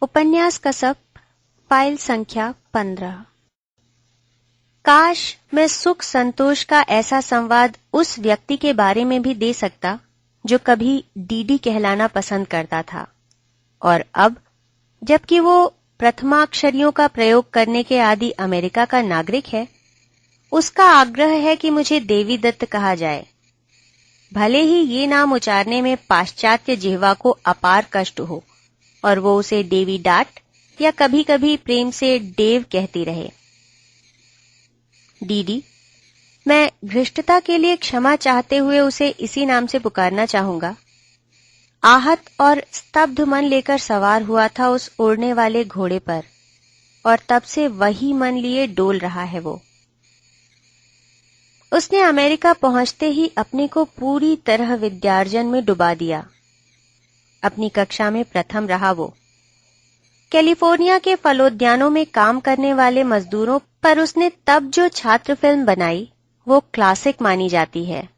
उपन्यास कसब, फाइल संख्या 15। काश मैं सुख संतोष का ऐसा संवाद उस व्यक्ति के बारे में भी दे सकता जो कभी डीडी कहलाना पसंद करता था, और अब जबकि वो प्रथमाक्षरियों का प्रयोग करने के आदि अमेरिका का नागरिक है, उसका आग्रह है कि मुझे देवी दत्त कहा जाए। भले ही ये नाम उच्चारने में पाश्चात्य जिह्वा को अपार कष्ट हो और वो उसे देवी डाट या कभी कभी प्रेम से डेव कहती रहे। डीडी, मैं भ्रष्टता के लिए क्षमा चाहते हुए उसे इसी नाम से पुकारना चाहूंगा। आहत और स्तब्ध मन लेकर सवार हुआ था उस उड़ने वाले घोड़े पर, और तब से वही मन लिए डोल रहा है वो। उसने अमेरिका पहुंचते ही अपने को पूरी तरह विद्यार्जन में डुबा दिया। अपनी कक्षा में प्रथम रहा वो। कैलिफोर्निया के फलोद्यानों में काम करने वाले मजदूरों पर उसने तब जो छात्र फिल्म बनाई वो क्लासिक मानी जाती है।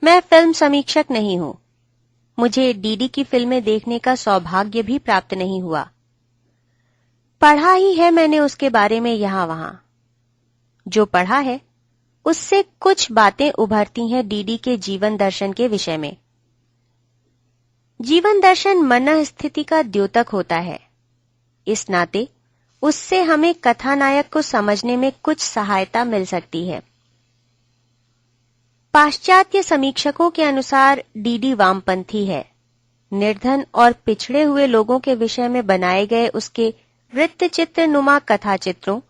मैं फिल्म समीक्षक नहीं हूं। मुझे डीडी की फिल्में देखने का सौभाग्य भी प्राप्त नहीं हुआ। पढ़ा ही है मैंने उसके बारे में यहां वहां। जो पढ़ा है उससे कुछ बातें उभरती हैं डीडी के जीवन दर्शन के विषय में। जीवन दर्शन मन स्थिति का द्योतक होता है। इस नाते उससे हमें कथानायक को समझने में कुछ सहायता मिल सकती है। पाश्चात्य समीक्षकों के अनुसार डीडी वामपंथी है। निर्धन और पिछड़े हुए लोगों के विषय में बनाए गए उसके वृत्तचित्र नुमा कथाचित्रों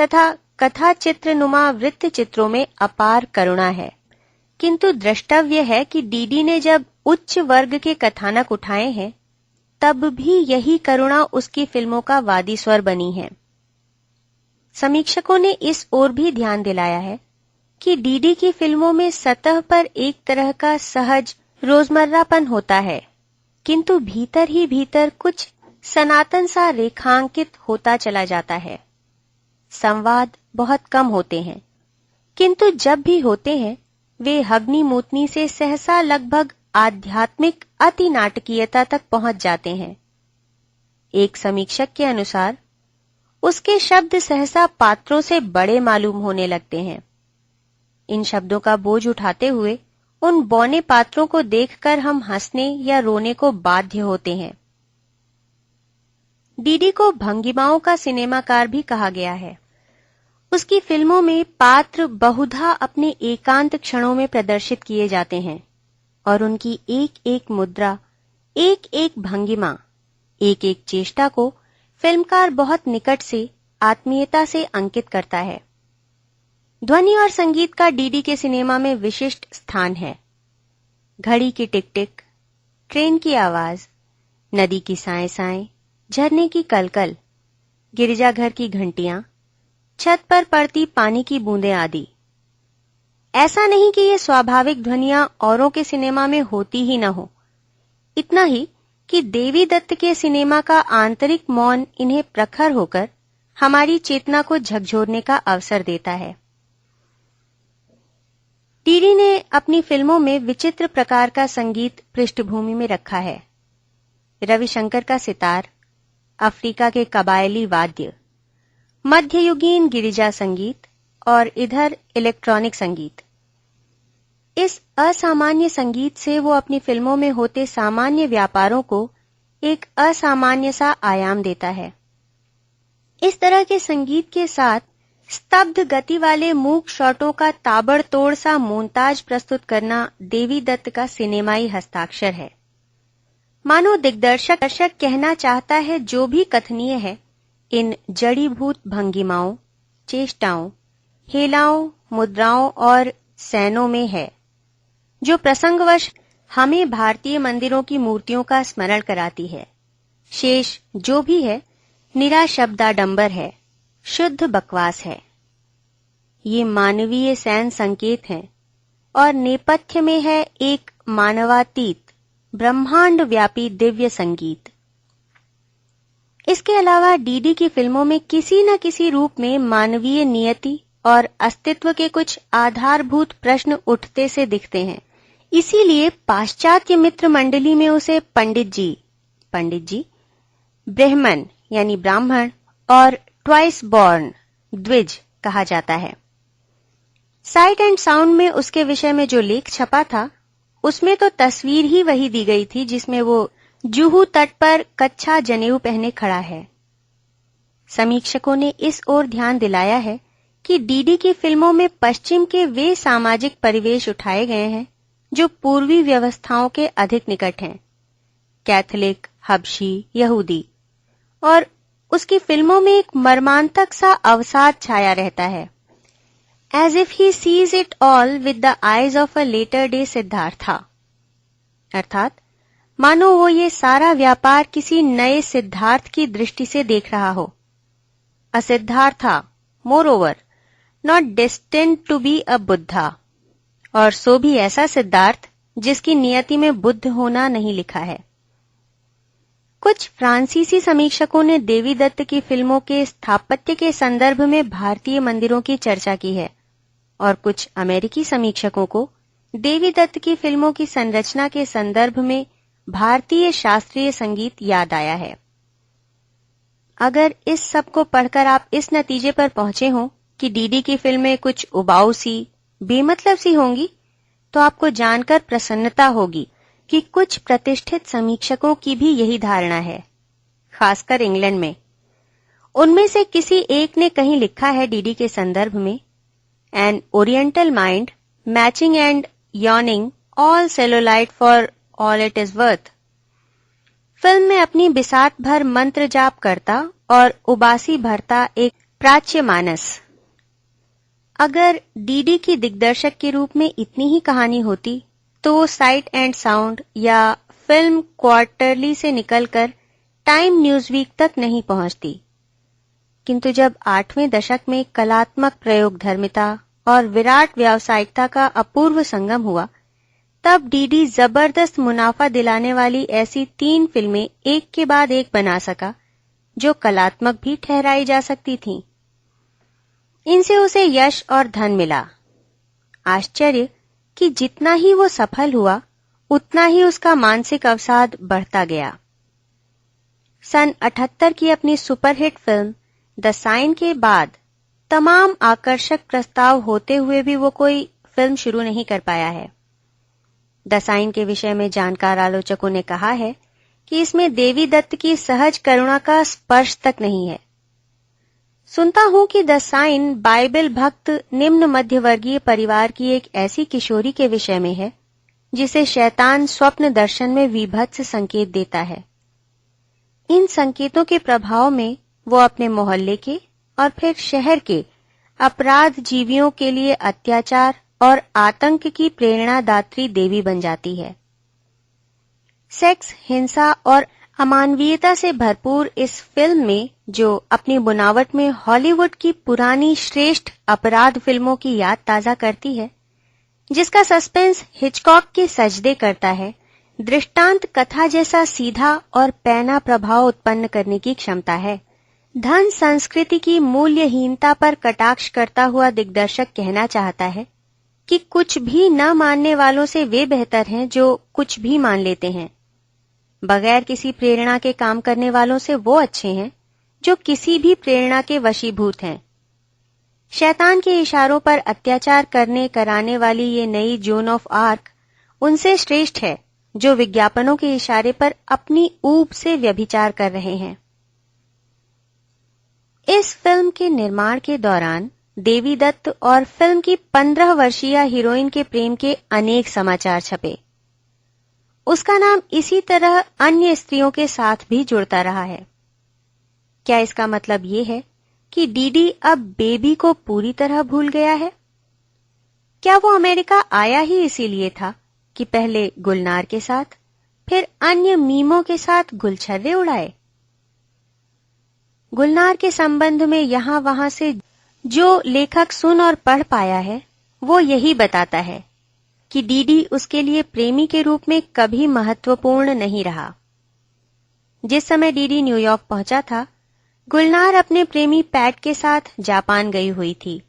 तथा कथाचित्र नुमा वृत्तचित्रों में अपार करुणा है, किंतु द्रष्टव्य है कि डीडी ने जब उच्च वर्ग के कथानक उठाए हैं तब भी यही करुणा उसकी फिल्मों का वादी स्वर बनी है। समीक्षकों ने इस ओर भी ध्यान दिलाया है कि डीडी की फिल्मों में सतह पर एक तरह का सहज रोजमर्रापन होता है, किंतु भीतर ही भीतर कुछ सनातन सा रेखांकित होता चला जाता है। संवाद बहुत कम होते हैं, किंतु जब भी होते हैं वे हग्नि-मूतनी से सहसा लगभग आध्यात्मिक अति नाटकीयता तक पहुंच जाते हैं। एक समीक्षक के अनुसार उसके शब्द सहसा पात्रों से बड़े मालूम होने लगते हैं। इन शब्दों का बोझ उठाते हुए उन बौने पात्रों को देखकर हम हंसने या रोने को बाध्य होते हैं। डीडी को भंगिमाओं का सिनेमाकार भी कहा गया है। उसकी फिल्मों में पात्र बहुधा अपने एकांत क्षणों में प्रदर्शित किए जाते हैं और उनकी एक एक मुद्रा, एक एक भंगिमा, एक एक चेष्टा को फिल्मकार बहुत निकट से आत्मीयता से अंकित करता है। ध्वनि और संगीत का डीडी के सिनेमा में विशिष्ट स्थान है। घड़ी की टिक टिक, ट्रेन की आवाज, नदी की साएं साएं, झरने की कलकल, गिरजाघर की घंटियां, छत पर पड़ती पानी की बूंदें आदि। ऐसा नहीं कि ये स्वाभाविक ध्वनियां औरों के सिनेमा में होती ही न हो। इतना ही कि देवी दत्त के सिनेमा का आंतरिक मौन इन्हें प्रखर होकर हमारी चेतना को झकझोरने का अवसर देता है। डीडी ने अपनी फिल्मों में विचित्र प्रकार का संगीत पृष्ठभूमि में रखा है। रविशंकर का सितार, अफ्रीका के कबायली वाद्य, मध्ययुगीन गिरिजा संगीत और इधर इलेक्ट्रॉनिक संगीत। इस असामान्य संगीत से वो अपनी फिल्मों में होते सामान्य व्यापारों को एक असामान्य सा आयाम देता है। इस तरह के संगीत के साथ स्तब्ध गति वाले मूक शॉटों का ताबड़तोड़ सा मोन्ताज प्रस्तुत करना देवी दत्त का सिनेमाई हस्ताक्षर है। मानो दिग्दर्शक कहना चाहता है जो भी कथनीय है इन जड़ीभूत भंगिमाओं, चेष्टाओं, हेलाओं, मुद्राओं और सैनों में है, जो प्रसंगवश हमें भारतीय मंदिरों की मूर्तियों का स्मरण कराती है। शेष जो भी है निरा शब्दाडंबर है, शुद्ध बकवास है। ये मानवीय सैन संकेत हैं और नेपथ्य में है एक मानवातीत ब्रह्मांड व्यापी दिव्य संगीत। इसके अलावा डीडी की फिल्मों में किसी न किसी रूप में मानवीय नियति और अस्तित्व के कुछ आधारभूत प्रश्न उठते से दिखते हैं। इसीलिए पाश्चात्य मित्र मंडली में उसे पंडित जी ब्रह्मन यानी ब्राह्मण और ट्वाइस बॉर्न द्विज कहा जाता है। साइट एंड साउंड में उसके विषय में जो लेख छपा था उसमें तो तस्वीर ही वही दी गई थी जिसमें वो जुहू तट पर कच्छा जनेऊ पहने खड़ा है। समीक्षकों ने इस ओर ध्यान दिलाया है कि डीडी की फिल्मों में पश्चिम के वे सामाजिक परिवेश उठाए गए हैं जो पूर्वी व्यवस्थाओं के अधिक निकट हैं, कैथोलिक, हबशी, यहूदी, और उसकी फिल्मों में एक मर्मांतक सा अवसाद छाया रहता है, as if he sees it all with the eyes of a later day Siddhartha, अर्थात मानो वो ये सारा व्यापार किसी नए सिद्धार्थ की दृष्टि से देख रहा हो। A Siddhartha, moreover, not destined to be a Buddha, और सो भी ऐसा सिद्धार्थ जिसकी नियति में बुद्ध होना नहीं लिखा है। कुछ फ्रांसीसी समीक्षकों ने देवी दत्त की फिल्मों के स्थापत्य के संदर्भ में भारतीय मंदिरों की चर्चा की है और कुछ अमेरिकी समीक्षकों को देवी दत्त की फिल्मों की संरचना के संदर्भ में भारतीय शास्त्रीय संगीत याद आया है। अगर इस सब को पढ़कर आप इस नतीजे पर पहुंचे हों कि डीडी की फिल्में कुछ उबाऊ सी, बेमतलब सी होंगी, तो आपको जानकर प्रसन्नता होगी कि कुछ प्रतिष्ठित समीक्षकों की भी यही धारणा है, खासकर इंग्लैंड में। उनमें से किसी एक ने कहीं लिखा है डीडी के संदर्भ में, an oriental mind matching and yearning all celluloid for all it is worth. Film में अपनी बिसात भर मंत्र जाप करता और उबासी भरता एक प्राच्य मानस। अगर डीडी की दिग्दर्शक के रूप में इतनी ही कहानी होती तो वो साइट एंड साउंड या फिल्म क्वार्टरली से निकलकर टाइम न्यूज़वीक तक नहीं पहुंचती। किंतु जब 8वें दशक में कलात्मक प्रयोगधर्मिता और विराट व्यावसायिकता का अपूर्व संगम हुआ, तब डीडी जबरदस्त मुनाफा दिलाने वाली ऐसी 3 फिल्में एक के बाद एक बना सका जो कलात्मक भी ठहराई जा सकती थीं। इनसे उसे यश और धन मिला। आश्चर्य कि जितना ही वो सफल हुआ उतना ही उसका मानसिक अवसाद बढ़ता गया। सन 78 की अपनी सुपरहिट फिल्म द साइन के बाद तमाम आकर्षक प्रस्ताव होते हुए भी वो कोई फिल्म शुरू नहीं कर पाया है। द साइन के विषय में जानकार आलोचकों ने कहा है कि इसमें देवी दत्त की सहज करुणा का स्पर्श तक नहीं है। सुनता हूं कि द साइन बाइबल भक्त निम्न मध्यवर्गीय परिवार की एक ऐसी किशोरी के विषय में है जिसे शैतान स्वप्न दर्शन में विभत्स संकेत देता है। इन संकेतों के प्रभाव में वो अपने मोहल्ले के और फिर शहर के अपराध जीवियों के लिए अत्याचार और आतंक की प्रेरणादात्री देवी बन जाती है। सेक्स, हिंसा और अमानवीयता से भरपूर इस फिल्म में, जो अपनी बुनावट में हॉलीवुड की पुरानी श्रेष्ठ अपराध फिल्मों की याद ताजा करती है, जिसका सस्पेंस हिचकॉक के सजदे करता है, दृष्टांत कथा जैसा सीधा और पैना प्रभाव उत्पन्न करने की क्षमता है। धन संस्कृति की मूल्यहीनता पर कटाक्ष करता हुआ दिग्दर्शक कहना चाहता है कि कुछ भी न मानने वालों से वे बेहतर हैं जो कुछ भी मान लेते हैं। बगैर किसी प्रेरणा के काम करने वालों से वो अच्छे हैं जो किसी भी प्रेरणा के वशीभूत हैं। शैतान के इशारों पर अत्याचार करने कराने वाली ये नई जोन ऑफ आर्क उनसे श्रेष्ठ है जो विज्ञापनों के इशारे पर अपनी ऊब से व्यभिचार कर रहे हैं। इस फिल्म के निर्माण के दौरान देवी दत्त और फिल्म की 15 वर्षीय हीरोइन के प्रेम के अनेक समाचार छपे। उसका नाम इसी तरह अन्य स्त्रियों के साथ भी जुड़ता रहा है। क्या इसका मतलब ये है कि डीडी अब बेबी को पूरी तरह भूल गया है? क्या वो अमेरिका आया ही इसीलिए था कि पहले गुलनार के साथ, फिर अन्य मीमों के साथ गुलछर्रे उड़ाए? गुलनार के संबंध में यहां वहां से जो लेखक सुन और पढ़ पाया है, वो यही बताता है कि डीडी उसके लिए प्रेमी के रूप में कभी महत्वपूर्ण नहीं रहा। जिस समय डीडी न्यूयॉर्क पहुंचा था, गुलनार अपने प्रेमी पैट के साथ जापान गई हुई थी।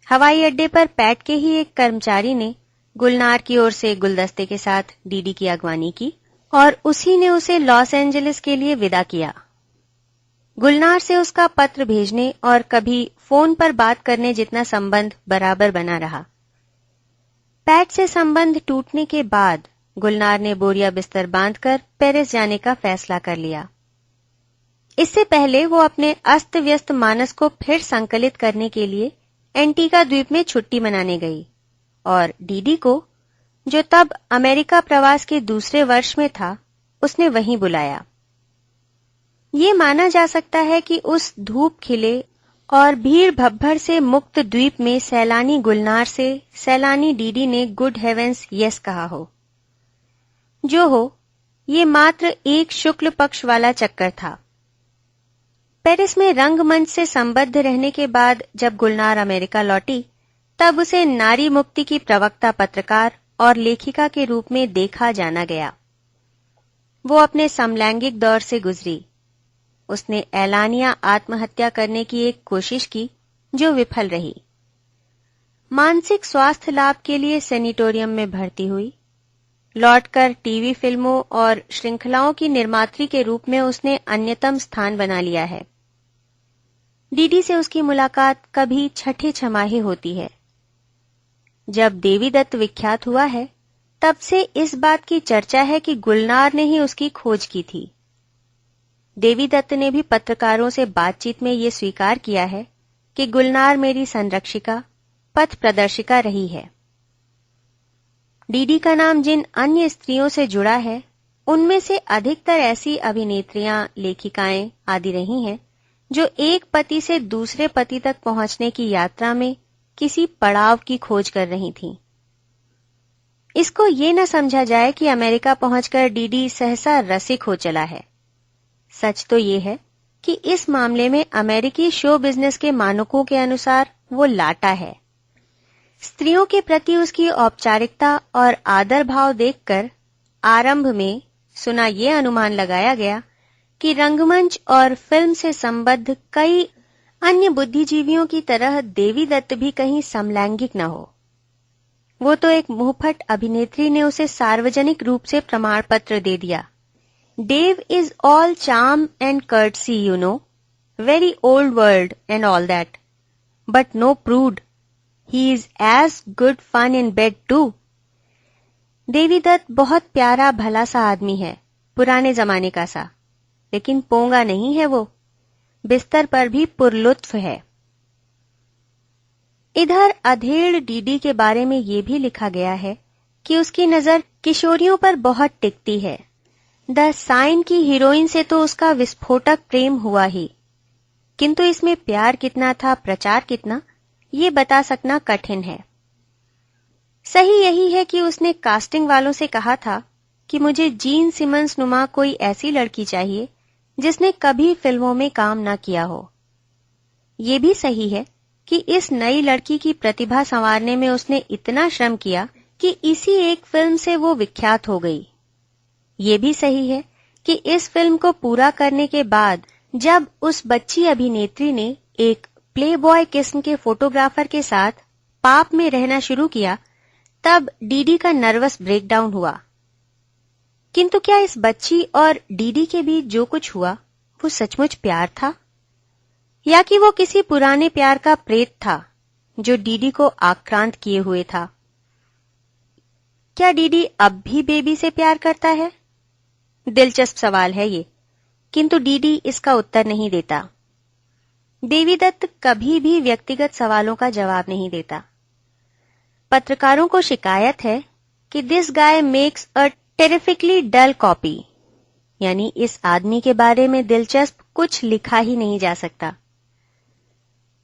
हवाई अड्डे पर पैट के ही एक कर्मचारी ने गुलनार की ओर से गुलदस्ते के साथ डीडी की अगवानी की और उसी ने उसे लॉस एंजलिस के लिए विदा किया। गुलनार से उसका पत्र भेजने और कभी फोन पर बात करने जितना संबंध बराबर बना रहा। पैट से संबंध टूटने के बाद गुलनार ने बोरिया बिस्तर बांधकर पेरिस जाने का फैसला कर लिया। इससे पहले वो अपने अस्त व्यस्त मानस को फिर संकलित करने के लिए एंटीगा द्वीप में छुट्टी मनाने गई और डीडी को, जो तब अमेरिका प्रवास के दूसरे वर्ष में था, उसने वहीं बुलाया। ये माना जा सकता है कि उस धूप खिले और भीड़ भब्बर से मुक्त द्वीप में सैलानी गुलनार से सैलानी डीडी ने गुड हेवेंस यस कहा हो। जो हो, ये मात्र एक शुक्ल पक्ष वाला चक्कर था। पेरिस में रंगमंच से संबद्ध रहने के बाद जब गुलनार अमेरिका लौटी, तब उसे नारी मुक्ति की प्रवक्ता, पत्रकार और लेखिका के रूप में देखा जाना गया। वो अपने समलैंगिक दौर से गुजरी। उसने एलानिया आत्महत्या करने की एक कोशिश की जो विफल रही। मानसिक स्वास्थ्य लाभ के लिए सेनिटोरियम में भर्ती हुई। लौटकर टीवी फिल्मों और श्रृंखलाओं की निर्मात्री के रूप में उसने अन्यतम स्थान बना लिया है। डीडी से उसकी मुलाकात कभी छठे छमाहे होती है। जब देवी दत्त विख्यात हुआ है, तब से इस बात की चर्चा है कि गुलनार ने ही उसकी खोज की थी। देवी दत्त ने भी पत्रकारों से बातचीत में ये स्वीकार किया है कि गुलनार मेरी संरक्षिका, पथ प्रदर्शिका रही है। डीडी का नाम जिन अन्य स्त्रियों से जुड़ा है, उनमें से अधिकतर ऐसी अभिनेत्रियां, लेखिकाएं आदि रही हैं जो एक पति से दूसरे पति तक पहुंचने की यात्रा में किसी पड़ाव की खोज कर रही थीं। इसको ये न समझा जाए कि अमेरिका पहुंचकर डीडी सहसा रसिक हो चला है। सच तो ये है कि इस मामले में अमेरिकी शो बिजनेस के मानकों के अनुसार वो लाटा है। स्त्रियों के प्रति उसकी औपचारिकता और आदर भाव देखकर आरंभ में सुना ये अनुमान लगाया गया कि रंगमंच और फिल्म से संबद्ध कई अन्य बुद्धिजीवियों की तरह देवी दत्त भी कहीं समलैंगिक न हो। वो तो एक मुंहफट अभिनेत्री ने उसे सार्वजनिक रूप से प्रमाण पत्र दे दिया। Dave is all charm and courtesy, you know, very old world and all that, but no prude. He is as good fun in bed too. देवी दत्त बहुत प्यारा भला सा आदमी है, पुराने जमाने का सा, लेकिन पोंगा नहीं है वो, बिस्तर पर भी पुरलुत्फ है। इधर अधेड़ डीडी के बारे में ये भी लिखा गया है कि उसकी नजर किशोरियों पर बहुत टिकती है। द साइन की हीरोइन से तो उसका विस्फोटक प्रेम हुआ ही, किंतु इसमें प्यार कितना था, प्रचार कितना, ये बता सकना कठिन है। सही यही है कि उसने कास्टिंग वालों से कहा था कि मुझे जीन सिमंस नुमा कोई ऐसी लड़की चाहिए जिसने कभी फिल्मों में काम न किया हो। ये भी सही है कि इस नई लड़की की प्रतिभा संवारने में उसने इतना श्रम किया कि इसी एक फिल्म से वो विख्यात हो गई। ये भी सही है कि इस फिल्म को पूरा करने के बाद जब उस बच्ची अभिनेत्री ने एक प्लेबॉय किस्म के फोटोग्राफर के साथ पाप में रहना शुरू किया, तब डीडी का नर्वस ब्रेकडाउन हुआ। किंतु क्या इस बच्ची और डीडी के बीच जो कुछ हुआ वो सचमुच प्यार था, या कि वो किसी पुराने प्यार का प्रेत था जो डीडी को आक्रांत किए हुए था? क्या डीडी अब भी बेबी से प्यार करता है? दिलचस्प सवाल है ये, किंतु डीडी इसका उत्तर नहीं देता। देवी दत्त कभी भी व्यक्तिगत सवालों का जवाब नहीं देता। पत्रकारों को शिकायत है कि this guy makes a terrifically dull copy, यानी इस आदमी के बारे में दिलचस्प कुछ लिखा ही नहीं जा सकता।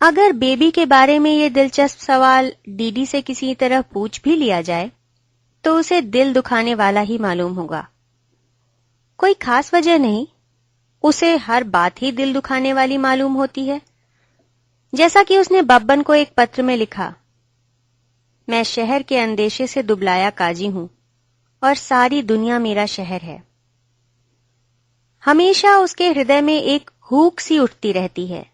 अगर बेबी के बारे में ये दिलचस्प सवाल डीडी से किसी तरह पूछ भी लिया जाए तो उसे दिल दुखाने वाला ही मालूम होगा। कोई खास वजह नहीं, उसे हर बात ही दिल दुखाने वाली मालूम होती है। जैसा कि उसने बब्बन को एक पत्र में लिखा, मैं शहर के अंदेशे से दुबलाया काजी हूं और सारी दुनिया मेरा शहर है। हमेशा उसके हृदय में एक हुक सी उठती रहती है।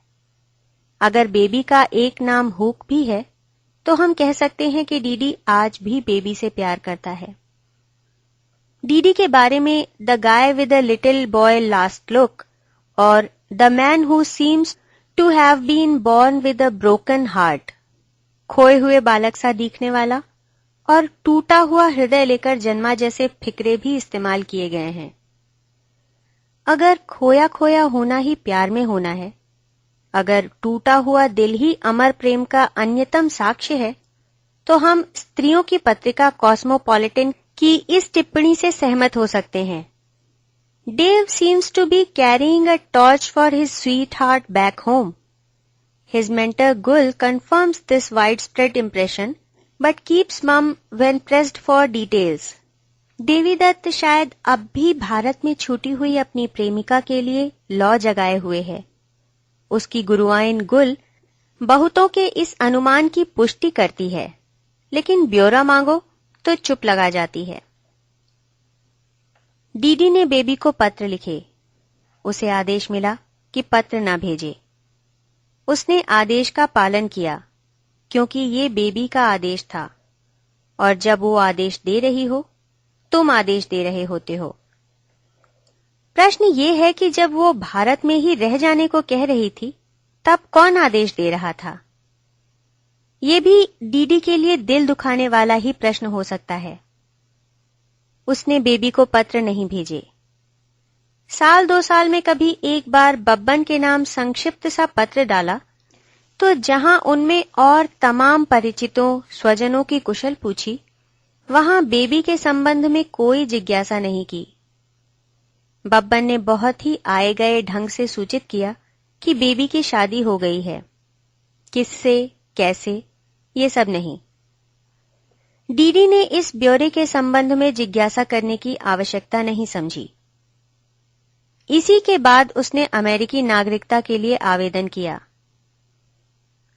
अगर बेबी का एक नाम हुक भी है तो हम कह सकते हैं कि डीडी आज भी बेबी से प्यार करता है। डीडी के बारे में the guy with a little boy lost look और the man who seems to have been born with a broken heart, खोए हुए बालक सा दिखने वाला और टूटा हुआ हृदय लेकर जन्मा जैसे फिक्रे भी इस्तेमाल किए गए हैं। अगर खोया खोया होना ही प्यार में होना है, अगर टूटा हुआ दिल ही अमर प्रेम का अन्यतम साक्ष्य है, तो हम स्त्रियों की पत्रिका कॉस्मोपॉलिटन की इस टिप्पणी से सहमत हो सकते हैं। Dave seems to be carrying a torch for his sweetheart back home. His mentor Gul confirms this widespread impression, but keeps mum when pressed for details. देवी दत्त शायद अब भी भारत में छूटी हुई अपनी प्रेमिका के लिए लौ जगाए हुए है। उसकी गुरुआइन गुल बहुतों के इस अनुमान की पुष्टि करती है, लेकिन ब्यौरा मांगो तो चुप लगा जाती है। डीडी ने बेबी को पत्र लिखे। उसे आदेश मिला कि पत्र न भेजे। उसने आदेश का पालन किया, क्योंकि ये बेबी का आदेश था, और जब वो आदेश दे रही हो, तुम आदेश दे रहे होते हो। प्रश्न ये है कि जब वो भारत में ही रह जाने को कह रही थी, तब कौन आदेश दे रहा था? ये भी डीडी के लिए दिल दुखाने वाला ही प्रश्न हो सकता है। उसने बेबी को पत्र नहीं भेजे। साल 2 साल में कभी एक बार बब्बन के नाम संक्षिप्त सा पत्र डाला, तो जहां उनमें और तमाम परिचितों स्वजनों की कुशल पूछी, वहां बेबी के संबंध में कोई जिज्ञासा नहीं की। बब्बन ने बहुत ही आए गए ढंग से सूचित किया कि बेबी की शादी हो गई है। किससे, कैसे, ये सब नहीं। डीडी ने इस ब्यौरे के संबंध में जिज्ञासा करने की आवश्यकता नहीं समझी। इसी के बाद उसने अमेरिकी नागरिकता के लिए आवेदन किया।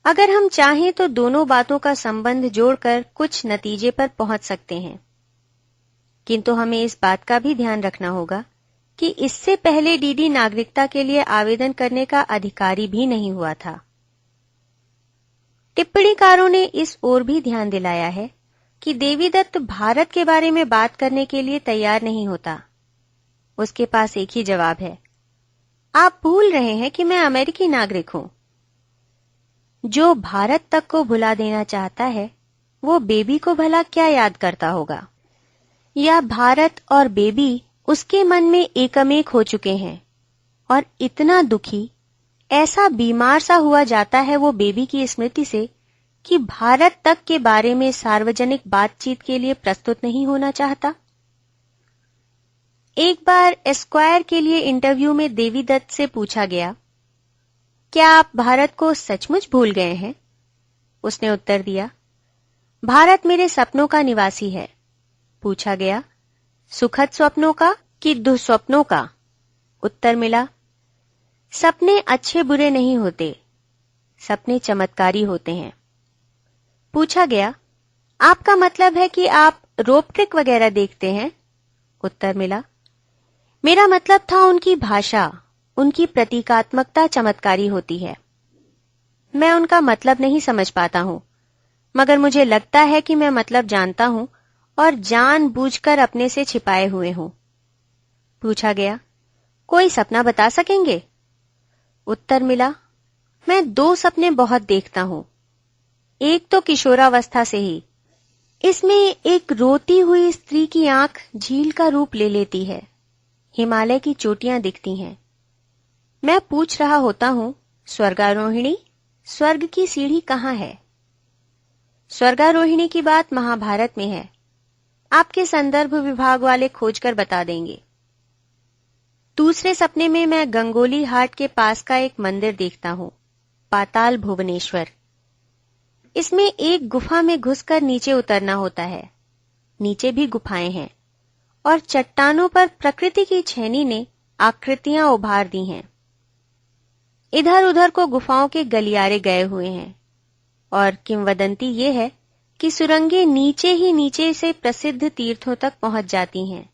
अगर हम चाहें तो दोनों बातों का संबंध जोड़कर कुछ नतीजे पर पहुंच सकते हैं, किंतु हमें इस बात का भी ध्यान रखना होगा कि इससे पहले डीडी नागरिकता के लिए आवेदन करने का अधिकारी भी नहीं हुआ था। टिप्पणीकारों ने इस ओर भी ध्यान दिलाया है कि देवी दत्त भारत के बारे में बात करने के लिए तैयार नहीं होता। उसके पास एक ही जवाब है, आप भूल रहे हैं कि मैं अमेरिकी नागरिक हूं। जो भारत तक को भुला देना चाहता है, वो बेबी को भला क्या याद करता होगा? या भारत और बेबी उसके मन में एकमेक हो चुके हैं, और इतना दुखी, ऐसा बीमार सा हुआ जाता है वो बेबी की स्मृति से कि भारत तक के बारे में सार्वजनिक बातचीत के लिए प्रस्तुत नहीं होना चाहता। एक बार एस्क्वायर के लिए इंटरव्यू में देवी दत्त से पूछा गया, क्या आप भारत को सचमुच भूल गए हैं? उसने उत्तर दिया, भारत मेरे सपनों का निवासी है। पूछा गया, सुखद स्वप्नों का कि दुस्वप्नों का? उत्तर मिला, सपने अच्छे बुरे नहीं होते, सपने चमत्कारी होते हैं। पूछा गया, आपका मतलब है कि आप रोप ट्रिक वगैरह देखते हैं? उत्तर मिला, मेरा मतलब था उनकी भाषा, उनकी प्रतीकात्मकता चमत्कारी होती है। मैं उनका मतलब नहीं समझ पाता हूं, मगर मुझे लगता है कि मैं मतलब जानता हूं और जानबूझकर अपने से छिपाए हुए हूं। पूछा गया, कोई सपना बता सकेंगे? उत्तर मिला, मैं 2 सपने बहुत देखता हूं। एक तो किशोरावस्था से ही। इसमें एक रोती हुई स्त्री की आंख झील का रूप ले लेती है, हिमालय की चोटियां दिखती हैं। मैं पूछ रहा होता हूं, स्वर्गारोहिणी, स्वर्ग की सीढ़ी कहां है? स्वर्गारोहिणी की बात महाभारत में है। आपके संदर्भ विभाग वाले खोजकर बता देंगे। दूसरे सपने में मैं गंगोली हाट के पास का एक मंदिर देखता हूं, पाताल भुवनेश्वर। इसमें एक गुफा में घुसकर नीचे उतरना होता है। नीचे भी गुफाएं हैं और चट्टानों पर प्रकृति की छेनी ने आकृतियां उभार दी हैं। इधर उधर को गुफाओं के गलियारे गए हुए हैं और किंवदंती ये है कि सुरंगें नीचे ही नीचे से प्रसिद्ध तीर्थों तक पहुंच जाती हैं।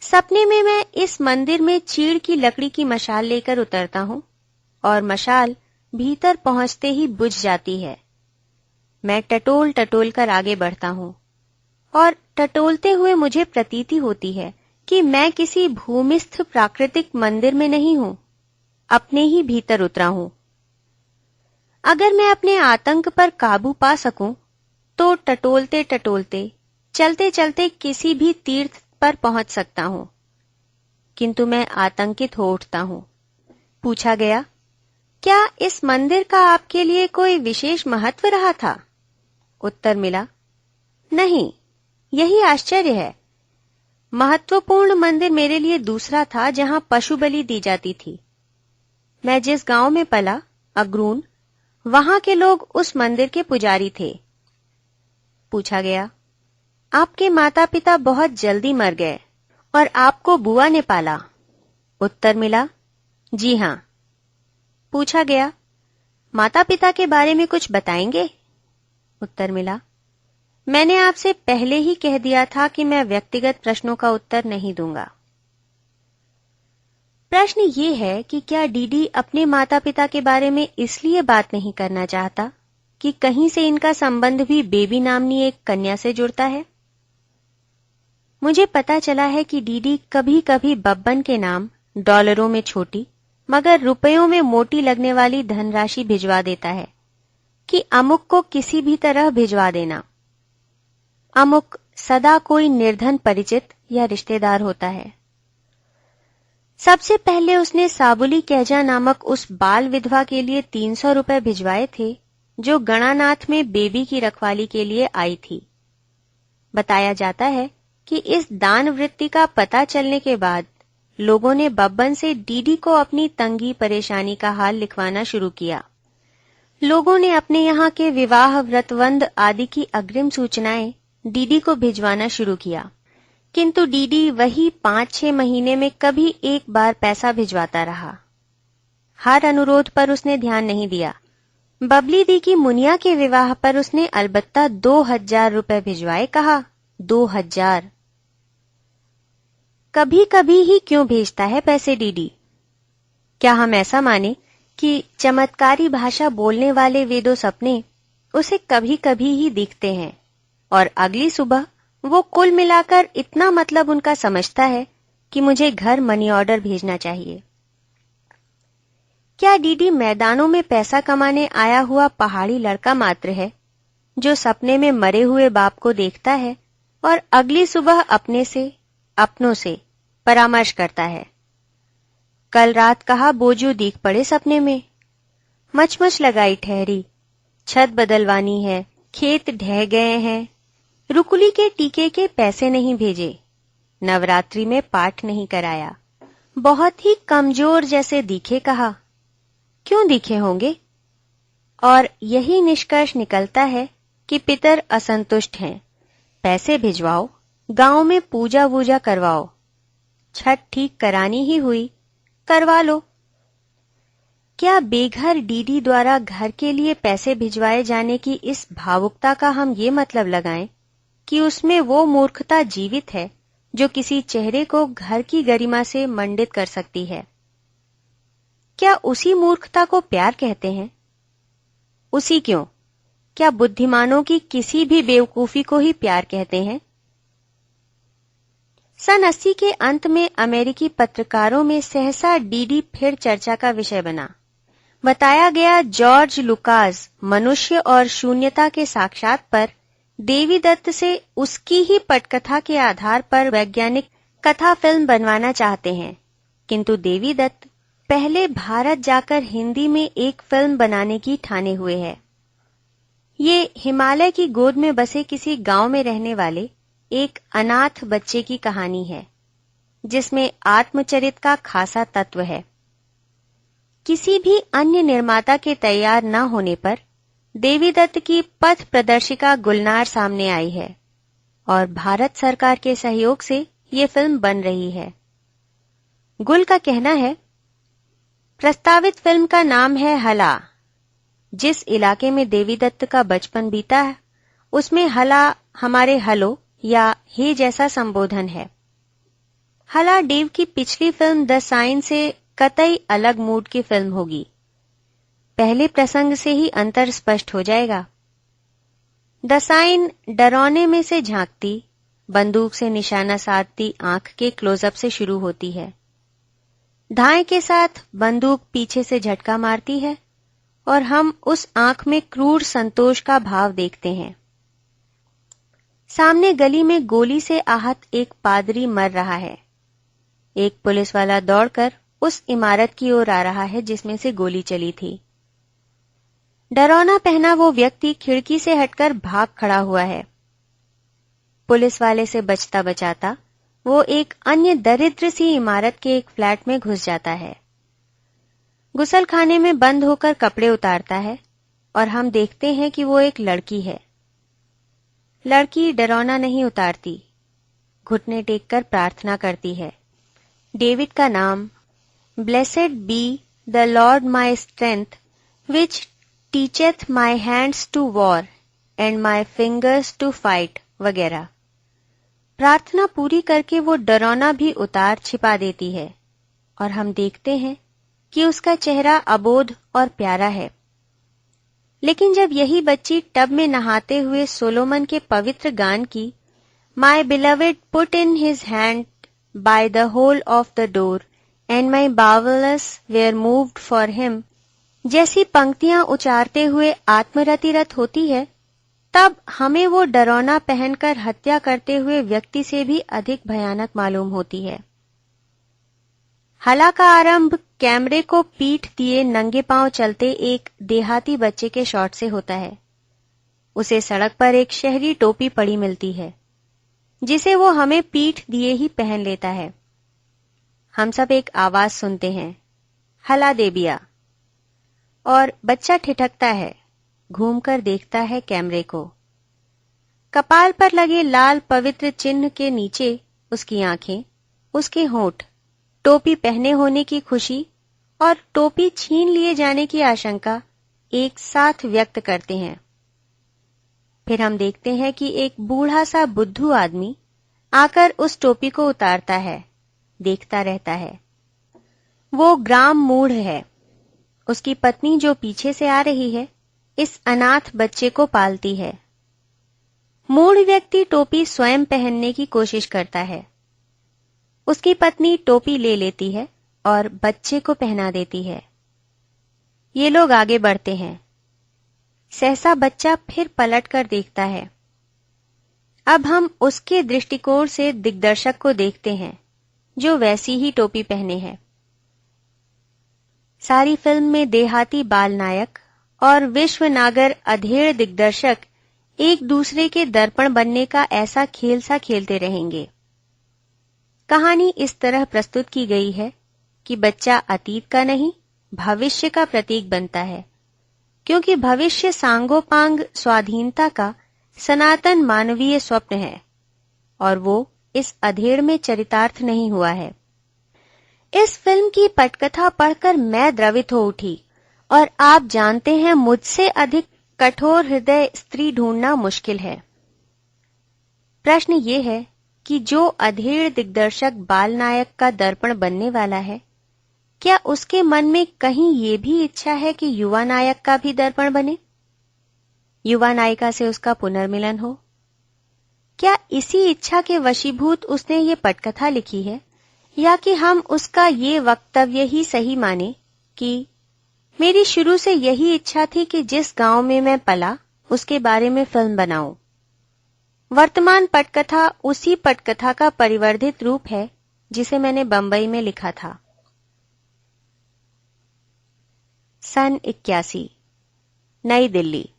सपने में मैं इस मंदिर में चीड़ की लकड़ी की मशाल लेकर उतरता हूं और मशाल भीतर पहुंचते ही बुझ जाती है। मैं टटोल टटोल कर आगे बढ़ता हूं और टटोलते हुए मुझे प्रतीति होती है कि मैं किसी भूमिस्थ प्राकृतिक मंदिर में नहीं हूं, अपने ही भीतर उतरा हूं। अगर मैं अपने आतंक पर काबू पा सकूं तो टटोलते टटोलते चलते चलते किसी भी तीर्थ पर पहुंच सकता हूं, किंतु मैं आतंकित हो उठता हूं। पूछा गया, क्या इस मंदिर का आपके लिए कोई विशेष महत्व रहा था? उत्तर मिला, नहीं, यही आश्चर्य है। महत्वपूर्ण मंदिर मेरे लिए दूसरा था, जहां पशु बलि दी जाती थी। मैं जिस गांव में पला, अग्रून, वहां के लोग उस मंदिर के पुजारी थे। पूछा गया, आपके माता पिता बहुत जल्दी मर गए और आपको बुआ ने पाला? उत्तर मिला, जी हां। पूछा गया, माता पिता के बारे में कुछ बताएंगे? उत्तर मिला, मैंने आपसे पहले ही कह दिया था कि मैं व्यक्तिगत प्रश्नों का उत्तर नहीं दूंगा। प्रश्न ये है कि क्या डीडी अपने माता पिता के बारे में इसलिए बात नहीं करना चाहता कि कहीं से इनका संबंध भी बेबी नामनी एक कन्या से जुड़ता है? मुझे पता चला है कि डीडी कभी कभी बब्बन के नाम डॉलरों में छोटी मगर रुपयों में मोटी लगने वाली धनराशि भिजवा देता है कि अमुक को किसी भी तरह भिजवा देना। अमुक सदा कोई निर्धन परिचित या रिश्तेदार होता है। सबसे पहले उसने साबुली कहजा नामक उस बाल विधवा के लिए 300 रुपए भिजवाए थे, जो गणानाथ में बेबी की रखवाली के लिए आई थी। बताया जाता है कि इस दान वृत्ति का पता चलने के बाद लोगों ने बब्बन से डीडी को अपनी तंगी परेशानी का हाल लिखवाना शुरू किया। लोगों ने अपने यहाँ के विवाह व्रतवंद आदि की अग्रिम सूचनाएं डीडी को भिजवाना शुरू किया, किंतु डीडी वही 5-6 महीने में कभी एक बार पैसा भिजवाता रहा। हर अनुरोध पर उसने ध्यान नहीं दिया। बबली दी की मुनिया के विवाह पर उसने अलबत्ता 2000 रुपए भिजवाए। कहा, 2000। कभी कभी ही क्यों भेजता है पैसे डीडी? क्या हम ऐसा माने कि चमत्कारी भाषा बोलने वाले वे दो सपने उसे कभी कभी ही दिखते हैं और अगली सुबह वो कुल मिलाकर इतना मतलब उनका समझता है कि मुझे घर मनी ऑर्डर भेजना चाहिए? क्या डीडी मैदानों में पैसा कमाने आया हुआ पहाड़ी लड़का मात्र है जो सपने में मरे हुए बाप को देखता है और अगली सुबह अपनों से परामर्श करता है? कल रात कहा बोझू दिख पड़े सपने में, मचमच लगाई ठहरी, छत बदलवानी है, खेत ढह गए हैं, रुकुली के टीके के पैसे नहीं भेजे, नवरात्रि में पाठ नहीं कराया, बहुत ही कमजोर जैसे दिखे। कहा, क्यों दिखे होंगे? और यही निष्कर्ष निकलता है कि पितर असंतुष्ट हैं। पैसे भिजवाओ, गांव में पूजा वूजा करवाओ, छठ ठीक करानी ही हुई, करवा लो। क्या बेघर डीडी द्वारा घर के लिए पैसे भिजवाए जाने की इस भावुकता का हम ये मतलब लगाएं कि उसमें वो मूर्खता जीवित है जो किसी चेहरे को घर की गरिमा से मंडित कर सकती है? क्या उसी मूर्खता को प्यार कहते हैं? उसी क्यों, क्या बुद्धिमानों की किसी भी बेवकूफी को ही प्यार कहते हैं? सन 80 के अंत में अमेरिकी पत्रकारों में सहसा डीडी फिर चर्चा का विषय बना। बताया गया जॉर्ज लुकास मनुष्य और शून्यता के साक्षात पर देवी दत्त से उसकी ही पटकथा के आधार पर वैज्ञानिक कथा फिल्म बनवाना चाहते हैं, किंतु देवी दत्त पहले भारत जाकर हिंदी में एक फिल्म बनाने की ठाने हुए है। ये हिमालय की गोद में बसे किसी गांव में रहने वाले एक अनाथ बच्चे की कहानी है, जिसमें आत्मचरित का खासा तत्व है। किसी भी अन्य निर्माता के तैयार न होने पर देवी दत्त की पथ प्रदर्शिका गुलनार सामने आई है और भारत सरकार के सहयोग से ये फिल्म बन रही है। गुल का कहना है, प्रस्तावित फिल्म का नाम है हला। जिस इलाके में देवी दत्त का बचपन बीता है उसमें हला हमारे हलो या हे जैसा संबोधन है। हला डेव की पिछली फिल्म द साइन से कतई अलग मूड की फिल्म होगी। पहले प्रसंग से ही अंतर स्पष्ट हो जाएगा। दसाइन डरौने में से झांकती, बंदूक से निशाना साधती आंख के क्लोजअप से शुरू होती है। धाए के साथ बंदूक पीछे से झटका मारती है और हम उस आंख में क्रूर संतोष का भाव देखते हैं। सामने गली में गोली से आहत एक पादरी मर रहा है। एक पुलिस वाला दौड़कर उस इमारत की ओर आ रहा है जिसमें से गोली चली थी। डरौना पहना वो व्यक्ति खिड़की से हटकर भाग खड़ा हुआ है। पुलिस वाले से बचता बचाता वो एक अन्य दरिद्र सी इमारत के एक फ्लैट में घुस जाता है। गुसलखाने में बंद होकर कपड़े उतारता है और हम देखते हैं कि वो एक लड़की है। लड़की डरौना नहीं उतारती, घुटने टेककर प्रार्थना करती है। डेविड का नाम, blessed be the Lord my strength which teacheth my hands to war and my fingers to fight वगैरह। प्रार्थना पूरी करके वो डरौना भी उतार छिपा देती है और हम देखते हैं कि उसका चेहरा अबोध और प्यारा है। लेकिन जब यही बच्ची टब में नहाते हुए सोलोमन के पवित्र गान की my beloved put in his hand by the hole of the door and my bowels were moved for him जैसी पंक्तियां उचारते हुए आत्मरतिरत होती है, तब हमें वो डरौना पहनकर हत्या करते हुए व्यक्ति से भी अधिक भयानक मालूम होती है। हला का आरंभ कैमरे को पीठ दिए नंगे पांव चलते एक देहाती बच्चे के शॉट से होता है। उसे सड़क पर एक शहरी टोपी पड़ी मिलती है जिसे वो हमें पीठ दिए ही पहन लेता है। हम सब एक आवाज सुनते हैं, हला देबिया, और बच्चा ठिठकता है, घूमकर देखता है कैमरे को। कपाल पर लगे लाल पवित्र चिन्ह के नीचे उसकी आंखें, उसके होंठ, टोपी पहने होने की खुशी और टोपी छीन लिए जाने की आशंका एक साथ व्यक्त करते हैं। फिर हम देखते हैं कि एक बूढ़ा सा बुद्धू आदमी आकर उस टोपी को उतारता है, देखता रहता है। वो ग्राम मूढ़ है। उसकी पत्नी जो पीछे से आ रही है, इस अनाथ बच्चे को पालती है। मूढ़ व्यक्ति टोपी स्वयं पहनने की कोशिश करता है। उसकी पत्नी टोपी ले लेती है और बच्चे को पहना देती है। ये लोग आगे बढ़ते हैं। सहसा बच्चा फिर पलट कर देखता है। अब हम उसके दृष्टिकोण से दिग्दर्शक को देखते हैं जो वैसी ही टोपी पहने है। सारी फिल्म में देहाती बाल नायक और विश्वनागर अधेड़ दिग्दर्शक एक दूसरे के दर्पण बनने का ऐसा खेल सा खेलते रहेंगे। कहानी इस तरह प्रस्तुत की गई है कि बच्चा अतीत का नहीं, भविष्य का प्रतीक बनता है, क्योंकि भविष्य सांगोपांग स्वाधीनता का सनातन मानवीय स्वप्न है और वो इस अधेड़ में चरितार्थ नहीं हुआ है। इस फिल्म की पटकथा पढ़कर मैं द्रवित हो उठी और आप जानते हैं मुझसे अधिक कठोर हृदय स्त्री ढूंढना मुश्किल है। प्रश्न ये है कि जो अधेड़ दिग्दर्शक बाल नायक का दर्पण बनने वाला है, क्या उसके मन में कहीं ये भी इच्छा है कि युवा नायक का भी दर्पण बने, युवा नायिका से उसका पुनर्मिलन हो? क्या इसी इच्छा के वशीभूत उसने ये पटकथा लिखी है, या कि हम उसका ये वक्तव्य ही सही माने कि मेरी शुरू से यही इच्छा थी कि जिस गांव में मैं पला उसके बारे में फिल्म बनाऊं। वर्तमान पटकथा उसी पटकथा का परिवर्धित रूप है जिसे मैंने बंबई में लिखा था। सन 81, नई दिल्ली।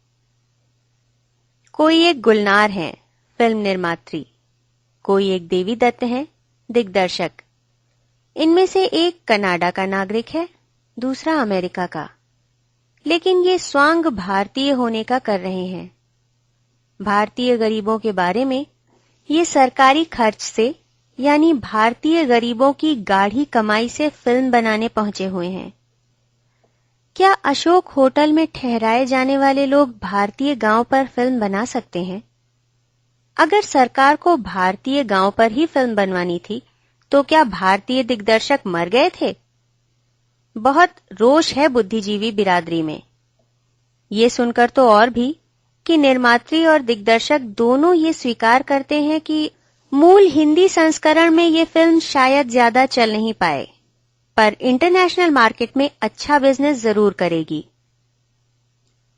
कोई एक गुलनार है, फिल्म निर्मात्री, कोई एक देवी दत्त है, दिग्दर्शक। इनमें से एक कनाडा का नागरिक है, दूसरा अमेरिका का, लेकिन ये स्वांग भारतीय होने का कर रहे हैं। भारतीय गरीबों के बारे में ये सरकारी खर्च से, यानी भारतीय गरीबों की गाढ़ी कमाई से फिल्म बनाने पहुंचे हुए हैं। क्या अशोक होटल में ठहराए जाने वाले लोग भारतीय गांव पर फिल्म बना सकते हैं? अगर सरकार को भारतीय गांव पर ही फिल्म बनवानी थी, तो क्या भारतीय दिग्दर्शक मर गए थे? बहुत रोष है बुद्धिजीवी बिरादरी में। ये सुनकर तो और भी कि निर्मात्री और दिग्दर्शक दोनों ये स्वीकार करते हैं कि मूल हिंदी संस्करण में ये फिल्म शायद ज्यादा चल नहीं पाए, पर इंटरनेशनल मार्केट में अच्छा बिजनेस जरूर करेगी।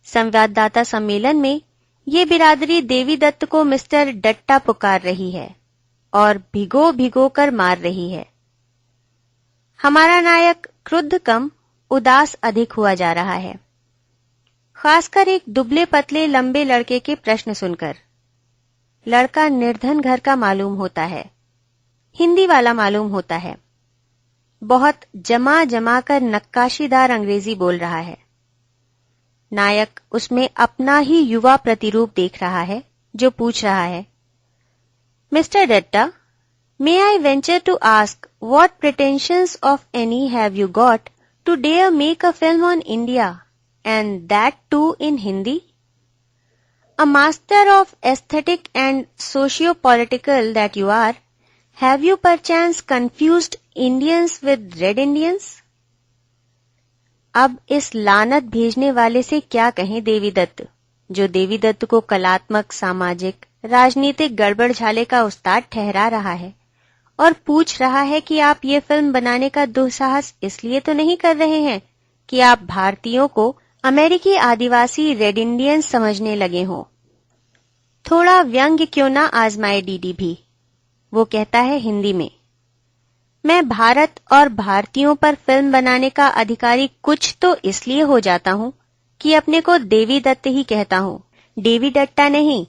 संवाददाता सम्मेलन में ये बिरादरी देवी दत्त को मिस्टर डट्टा पुकार रही है और भिगो भिगो कर मार रही है। हमारा नायक क्रुद्ध कम उदास अधिक हुआ जा रहा है, खासकर एक दुबले पतले लंबे लड़के के प्रश्न सुनकर। लड़का निर्धन घर का मालूम होता है, हिंदी वाला मालूम होता है, बहुत जमा जमा कर नक्काशीदार अंग्रेजी बोल रहा है। नायक उसमें अपना ही युवा प्रतिरूप देख रहा है जो पूछ रहा है, mister Datta, may I venture to ask what pretensions of any have you got to dare make a film on India, and that too in Hindi? A master of aesthetic and socio-political that you are, have you perchance confused Indians with Red Indians? अब इस लानत भेजने वाले से क्या कहें देवी दत्त, जो देवी दत्त को कलात्मक, सामाजिक, राजनीतिक गड़बड़ झाले का उस्ताद ठहरा रहा है और पूछ रहा है कि आप ये फिल्म बनाने का दुस्साहस इसलिए तो नहीं कर रहे हैं कि आप भारतीयों को अमेरिकी आदिवासी रेड इंडियन समझने लगे हों। थोड़ा व्यंग्य क्यों ना आजमाए डीडी भी। वो कहता है हिंदी में, मैं भारत और भारतीयों पर फिल्म बनाने का अधिकारी कुछ तो इसलिए हो जाता हूं कि अपने को देवी दत्त ही कहता हूं, देवी डट्टा नहीं।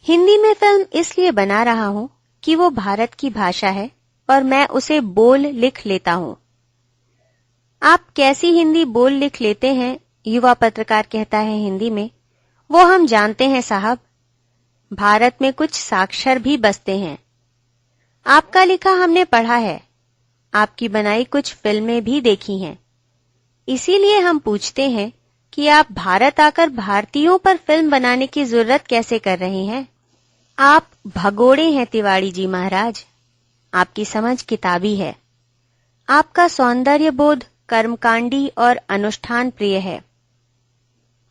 हिंदी में फिल्म इसलिए बना रहा हूं कि वो भारत की भाषा है और मैं उसे बोल लिख लेता हूं। आप कैसी हिंदी बोल लिख लेते हैं, युवा पत्रकार कहता है हिंदी में, वो हम जानते हैं साहब। भारत में कुछ साक्षर भी बसते हैं। आपका लिखा हमने पढ़ा है, आपकी बनाई कुछ फिल्में भी देखी हैं। इसीलिए हम पूछते हैं कि आप भारत आकर भारतीयों पर फिल्म बनाने की जरूरत कैसे कर रहे हैं। आप भगोड़े हैं तिवाड़ी जी महाराज, आपकी समझ किताबी है, आपका सौंदर्य बोध कर्मकांडी और अनुष्ठान प्रिय है।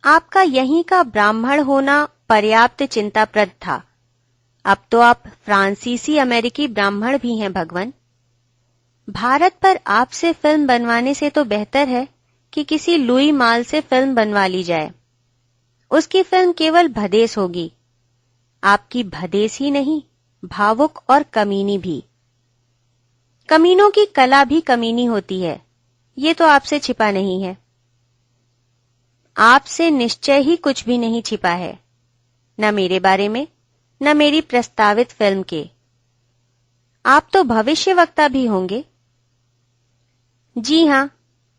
आपका यहीं का ब्राह्मण होना पर्याप्त चिंताप्रद था, अब तो आप फ्रांसीसी अमेरिकी ब्राह्मण भी हैं भगवान। भारत पर आपसे फिल्म बनवाने से तो बेहतर है कि किसी लुई माल से फिल्म बनवा ली जाए। उसकी फिल्म केवल भदेस होगी, आपकी भदेस ही नहीं, भावुक और कमीनी भी। कमीनों की कला भी कमीनी होती है, ये तो आपसे छिपा नहीं है। आपसे निश्चय ही कुछ भी नहीं छिपा है, न मेरे बारे में, न मेरी प्रस्तावित फिल्म के। आप तो भविष्यवक्ता भी होंगे। जी हां,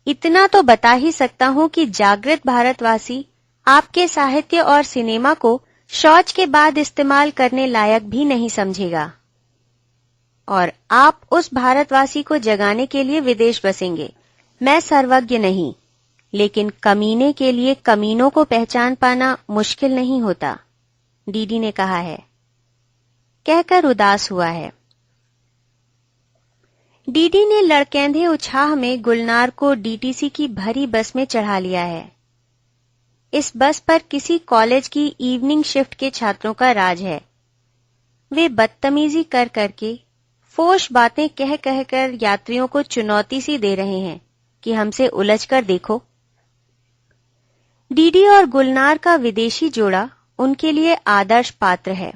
इतना तो बता ही सकता हूं कि जागृत भारतवासी आपके साहित्य और सिनेमा को शौच के बाद इस्तेमाल करने लायक भी नहीं समझेगा, और आप उस भारतवासी को जगाने के लिए विदेश बसेंगे। मैं सर्वज्ञ नहीं, लेकिन कमीने के लिए कमीनों को पहचान पाना मुश्किल नहीं होता, डीडी ने कहा है, कहकर उदास हुआ है। डीडी ने लड़केंधे उत्साह में गुलनार को डीटीसी की भरी बस में चढ़ा लिया है। इस बस पर किसी कॉलेज की इवनिंग शिफ्ट के छात्रों का राज है। वे बदतमीजी कर करके, फोश बातें कह कहकर यात्रियों को चुनौती सी दे रहे हैं कि हमसे उलझ कर देखो। डीडी और गुलनार का विदेशी जोड़ा उनके लिए आदर्श पात्र है।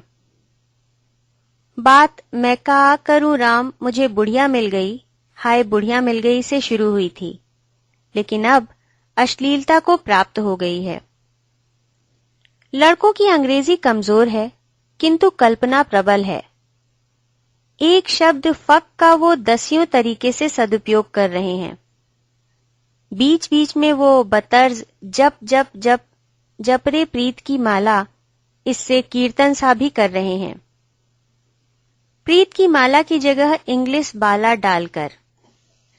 बात मैं कहा करूं राम मुझे बुढ़िया मिल गई, हाय बुढ़िया मिल गई से शुरू हुई थी, लेकिन अब अश्लीलता को प्राप्त हो गई है। लड़कों की अंग्रेजी कमजोर है, किंतु कल्पना प्रबल है। एक शब्द फक का वो दसियों तरीके से सदुपयोग कर रहे हैं। बीच बीच में वो बतर्ज जप जप जप जपरे प्रीत की माला, इससे कीर्तन सा भी कर रहे हैं। प्रीत की माला की जगह इंग्लिश बाला डालकर।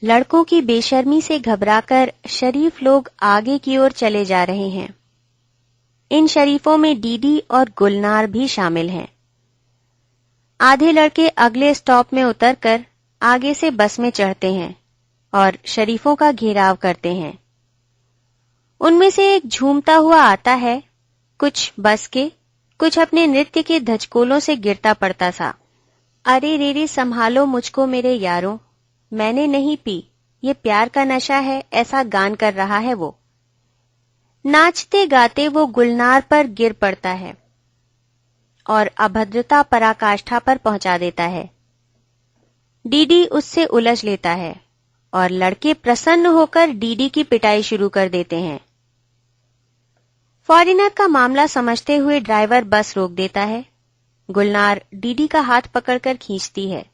लड़कों की बेशर्मी से घबराकर शरीफ लोग आगे की ओर चले जा रहे हैं। इन शरीफों में डीडी और गुलनार भी शामिल हैं। आधे लड़के अगले स्टॉप में उतरकर आगे से बस में चढ़ते हैं और शरीफों का घेराव करते हैं। उनमें से एक झूमता हुआ आता है कुछ बस के, कुछ अपने नृत्य के धचकोलों से गिरता पड़ता सा। अरे रे रे, संभालो मुझको मेरे यारों, मैंने नहीं पी, ये प्यार का नशा है, ऐसा गान कर रहा है वो। नाचते गाते वो गुलनार पर गिर पड़ता है और अभद्रता पराकाष्ठा पर पहुंचा देता है। डीडी उससे उलझ लेता है और लड़के प्रसन्न होकर डीडी की पिटाई शुरू कर देते हैं। फॉरेनर का मामला समझते हुए ड्राइवर बस रोक देता है। गुलनार डीडी का हाथ पकड़कर खींचती है,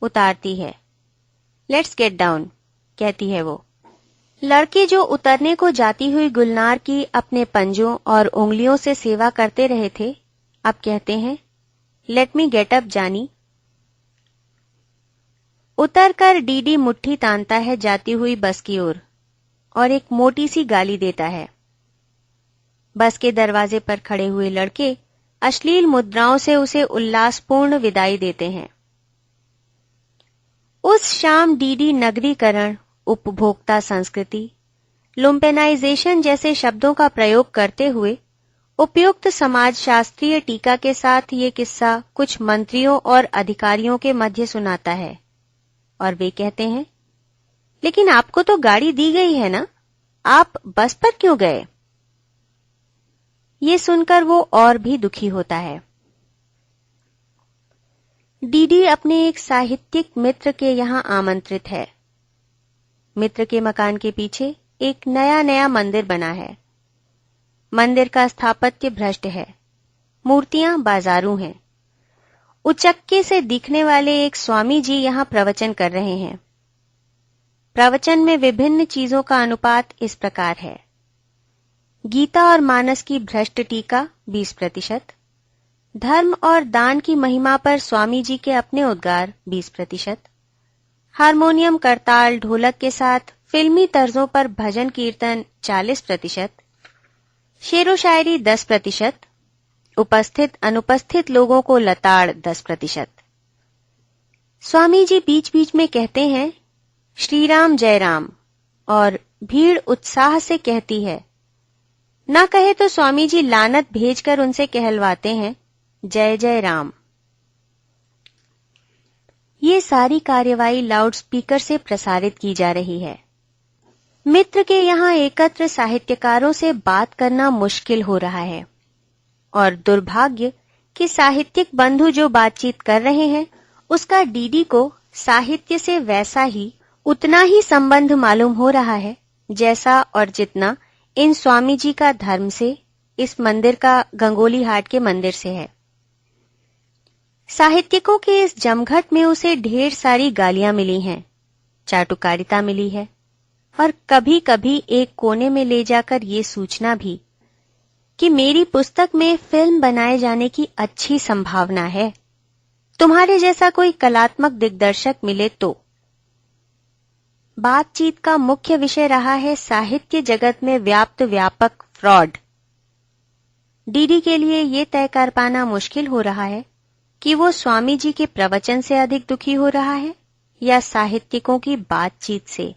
उतारती है। लेट्स गेट डाउन, कहती है वो। लड़के जो उतरने को जाती हुई गुलनार की अपने पंजों और उंगलियों से सेवा करते रहे थे, अब कहते हैं, लेट मी गेट अप जानी। उतरकर डीडी मुट्ठी तानता है जाती हुई बस की ओर और एक मोटी सी गाली देता है। बस के दरवाजे पर खड़े हुए लड़के अश्लील मुद्राओं से उसे उल्लासपूर्ण विदाई देते हैं। उस शाम डीडी नगरीकरण, उपभोक्ता संस्कृति, लुम्पेनाइजेशन जैसे शब्दों का प्रयोग करते हुए उपयुक्त समाजशास्त्रीय टीका के साथ ये किस्सा कुछ मंत्रियों और अधिकारियों के मध्य सुनाता है और वे कहते हैं, लेकिन आपको तो गाड़ी दी गई है ना, आप बस पर क्यों गए? ये सुनकर वो और भी दुखी होता है। डीडी अपने एक साहित्यिक मित्र के यहां आमंत्रित है। मित्र के मकान के पीछे एक नया मंदिर बना है। मंदिर का स्थापत्य भ्रष्ट है, मूर्तियां बाजारू हैं। उचक्के से दिखने वाले एक स्वामी जी यहां प्रवचन कर रहे हैं। प्रवचन में विभिन्न चीजों का अनुपात इस प्रकार है: गीता और मानस की भ्रष्ट टीका 20%, धर्म और दान की महिमा पर स्वामी जी के अपने उद्गार 20%, हारमोनियम, करताल, ढोलक के साथ फिल्मी तर्जों पर भजन कीर्तन 40%, शेरो शायरी 10%, उपस्थित अनुपस्थित लोगों को लताड़ 10%। स्वामी जी बीच बीच में कहते हैं, श्री राम जय राम, और भीड़ उत्साह से कहती है। ना कहे तो स्वामी जी लानत भेजकर उनसे कहलवाते हैं, जय जय राम। ये सारी कार्यवाही लाउडस्पीकर से प्रसारित की जा रही है। मित्र के यहां एकत्र साहित्यकारों से बात करना मुश्किल हो रहा है और दुर्भाग्य कि साहित्यिक बंधु जो बातचीत कर रहे हैं उसका डीडी को साहित्य से वैसा ही, उतना ही संबंध मालूम हो रहा है जैसा और जितना इन स्वामी जी का धर्म से, इस मंदिर का गंगोली हाट के मंदिर से है। साहित्यिकों के इस जमघट में उसे ढेर सारी गालियां मिली हैं, चाटुकारिता मिली है और कभी कभी एक कोने में ले जाकर ये सूचना भी कि मेरी पुस्तक में फिल्म बनाए जाने की अच्छी संभावना है, तुम्हारे जैसा कोई कलात्मक दिग्दर्शक मिले तो। बातचीत का मुख्य विषय रहा है साहित्य जगत में व्याप्त व्यापक फ्रॉड। डीडी के लिए ये तय कर पाना मुश्किल हो रहा है कि वो स्वामी जी के प्रवचन से अधिक दुखी हो रहा है या साहित्यिकों की बातचीत से।